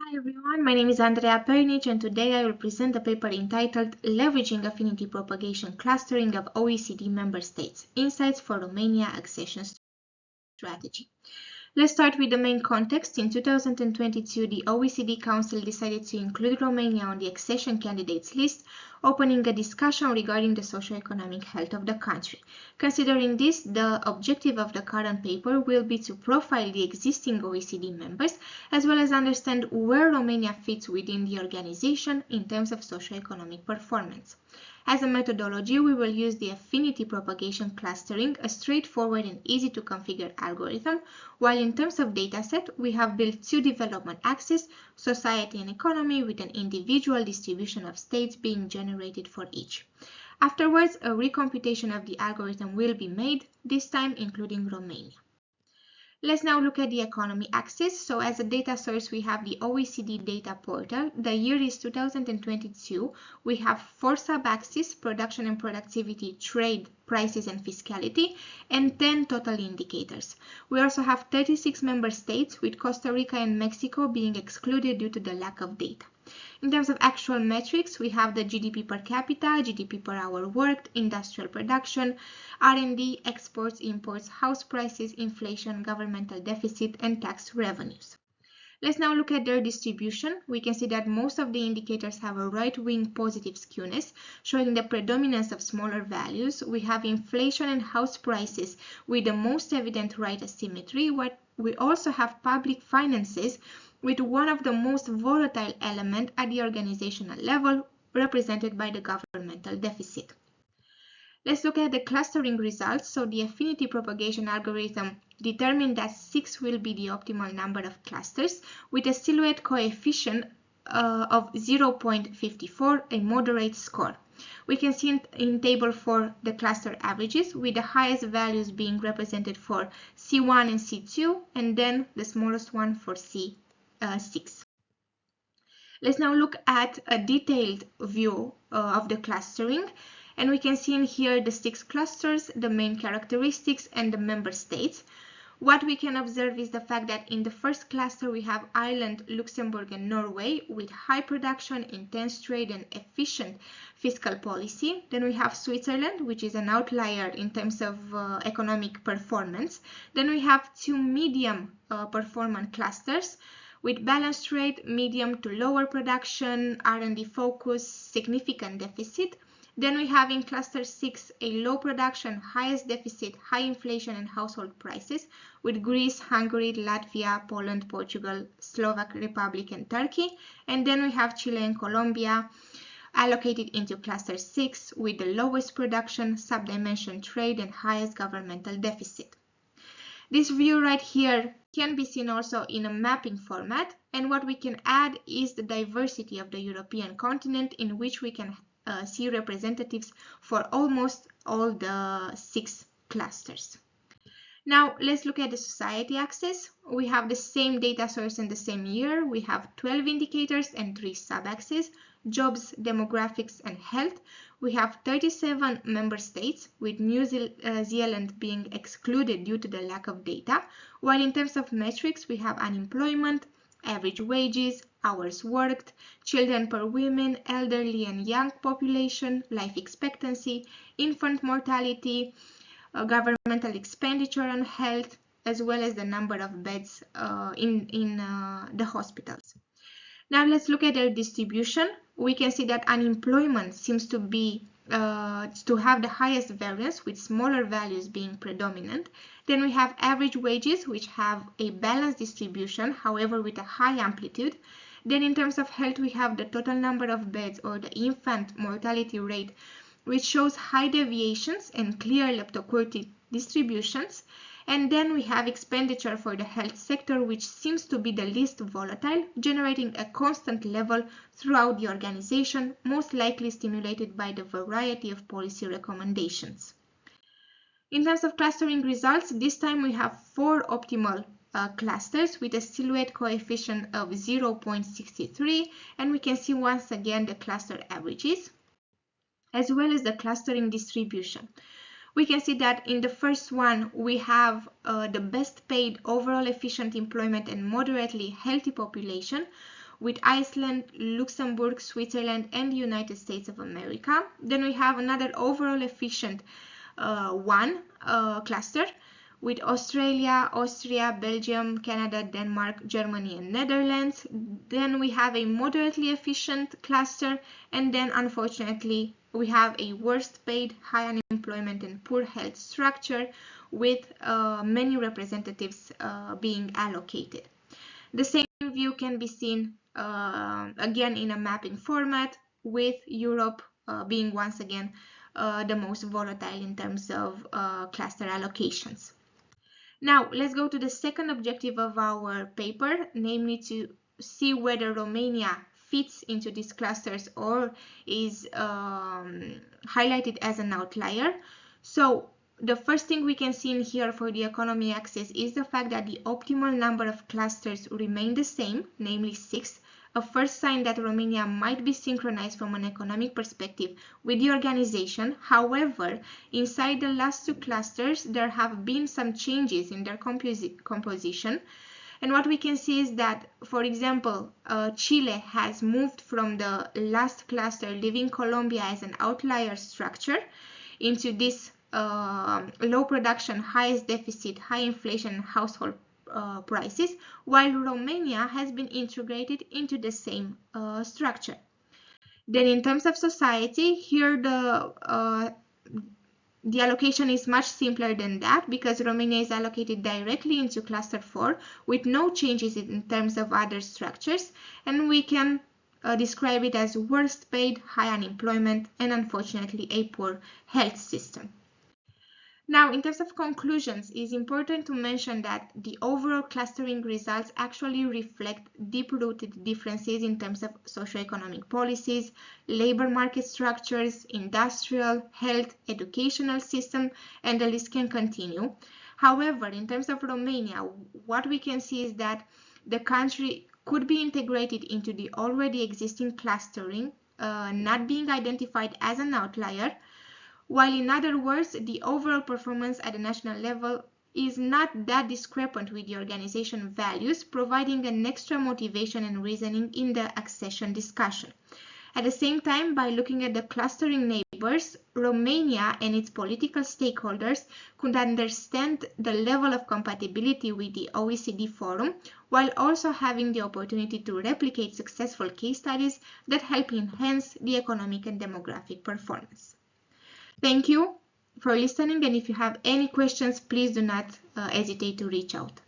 Hi everyone, my name is Andreea PERNICI and today I will present a paper entitled Leveraging Affinity Propagation Clustering of OECD Member States, Insights for Romania Accession Strategy. Let's start with the main context. In 2022, the OECD Council decided to include Romania on the accession candidates list, opening a discussion regarding the socio-economic health of the country. Considering this, the objective of the current paper will be to profile the existing OECD members, as well as understand where Romania fits within the organization in terms of socio-economic performance. As a methodology, we will use the affinity propagation clustering, a straightforward and easy to configure algorithm, while in terms of dataset, we have built two development axes, society and economy, with an individual distribution of states being generated for each. Afterwards, a recomputation of the algorithm will be made, this time including Romania. Let's now look at the economy axis. So as a data source, we have the OECD data portal. The year is 2022. We have 4 sub-axes: production and productivity, trade, prices and fiscality, and 10 total indicators. We also have 36 member states, with Costa Rica and Mexico being excluded due to the lack of data. In terms of actual metrics, we have the GDP per capita, GDP per hour worked, industrial production, R&D, exports, imports, house prices, inflation, governmental deficit, and tax revenues. Let's now look at their distribution. We can see that most of the indicators have a right-wing positive skewness, showing the predominance of smaller values. We have inflation and house prices with the most evident right asymmetry. We also have public finances with one of the most volatile elements at the organizational level, represented by the governmental deficit. Let's look at the clustering results. So the affinity propagation algorithm determined that 6 will be the optimal number of clusters, with a silhouette coefficient of 0.54, a moderate score. We can see in table 4 the cluster averages, with the highest values being represented for C1 and C2, and then the smallest one for C6. Let's now look at a detailed view of the clustering. And we can see in here the 6 clusters, the main characteristics, and the member states. What we can observe is the fact that in the first cluster we have Ireland, Luxembourg, and Norway with high production, intense trade, and efficient fiscal policy. Then we have Switzerland, which is an outlier in terms of economic performance. Then we have 2 medium performance clusters with balanced trade, medium to lower production, R&D focus, significant deficit. Then we have in cluster 6 a low production, highest deficit, high inflation and household prices, with Greece, Hungary, Latvia, Poland, Portugal, Slovak Republic and Turkey. And then we have Chile and Colombia allocated into cluster 6 with the lowest production, subdimension trade and highest governmental deficit. This view right here can be seen also in a mapping format, and what we can add is the diversity of the European continent, in which we can see representatives for almost all the 6 clusters. Now let's look at the society axis. We have the same data source in the same year. We have 12 indicators and 3 sub-axes: jobs, demographics, and health. We have 37 member states, with New Zealand being excluded due to the lack of data, while in terms of metrics we have unemployment, average wages, hours worked, children per women, elderly and young population, life expectancy, infant mortality, governmental expenditure on health, as well as the number of beds in the hospitals. Now let's look at their distribution. We can see that unemployment seems to have the highest variance, with smaller values being predominant. Then we have average wages, which have a balanced distribution, however with a high amplitude. Then in terms of health, we have the total number of beds, or the infant mortality rate, which shows high deviations and clear leptokurtic distributions. And then we have expenditure for the health sector, which seems to be the least volatile, generating a constant level throughout the organization, most likely stimulated by the variety of policy recommendations. In terms of clustering results, this time we have 4 optimal clusters with a silhouette coefficient of 0.63, and we can see once again the cluster averages, as well as the clustering distribution. We can see that in the first one we have the best paid, overall efficient employment and moderately healthy population, with Iceland, Luxembourg, Switzerland, and the United States of America. Then we have another overall efficient cluster with Australia, Austria, Belgium, Canada, Denmark, Germany, and Netherlands. Then we have a moderately efficient cluster, and then unfortunately we have a worst paid, high unemployment, and poor health structure with many representatives being allocated. The same view can be seen again in a mapping format, with Europe being once again the most volatile in terms of cluster allocations. Now, let's go to the second objective of our paper, namely to see whether Romania fits into these clusters or is highlighted as an outlier. So, the first thing we can see in here for the economy axis is the fact that the optimal number of clusters remain the same, namely 6. A first sign that Romania might be synchronized from an economic perspective with the organization. However, inside the last 2 clusters, there have been some changes in their composition. And what we can see is that, for example, Chile has moved from the last cluster, leaving Colombia as an outlier structure, into this low production, highest deficit, high inflation, household prices, while Romania has been integrated into the same structure. Then in terms of society, here the allocation is much simpler than that, because Romania is allocated directly into cluster 4 with no changes in terms of other structures, and we can describe it as worst paid, high unemployment, and unfortunately a poor health system. Now, in terms of conclusions, it is important to mention that the overall clustering results actually reflect deep-rooted differences in terms of socioeconomic policies, labor market structures, industrial, health, educational system, and the list can continue. However, in terms of Romania, what we can see is that the country could be integrated into the already existing clustering, not being identified as an outlier, while in other words, the overall performance at the national level is not that discrepant with the organization values, providing an extra motivation and reasoning in the accession discussion. At the same time, by looking at the clustering neighbors, Romania and its political stakeholders could understand the level of compatibility with the OECD Forum, while also having the opportunity to replicate successful case studies that help enhance the economic and demographic performance. Thank you for listening, and if you have any questions, please do not hesitate to reach out.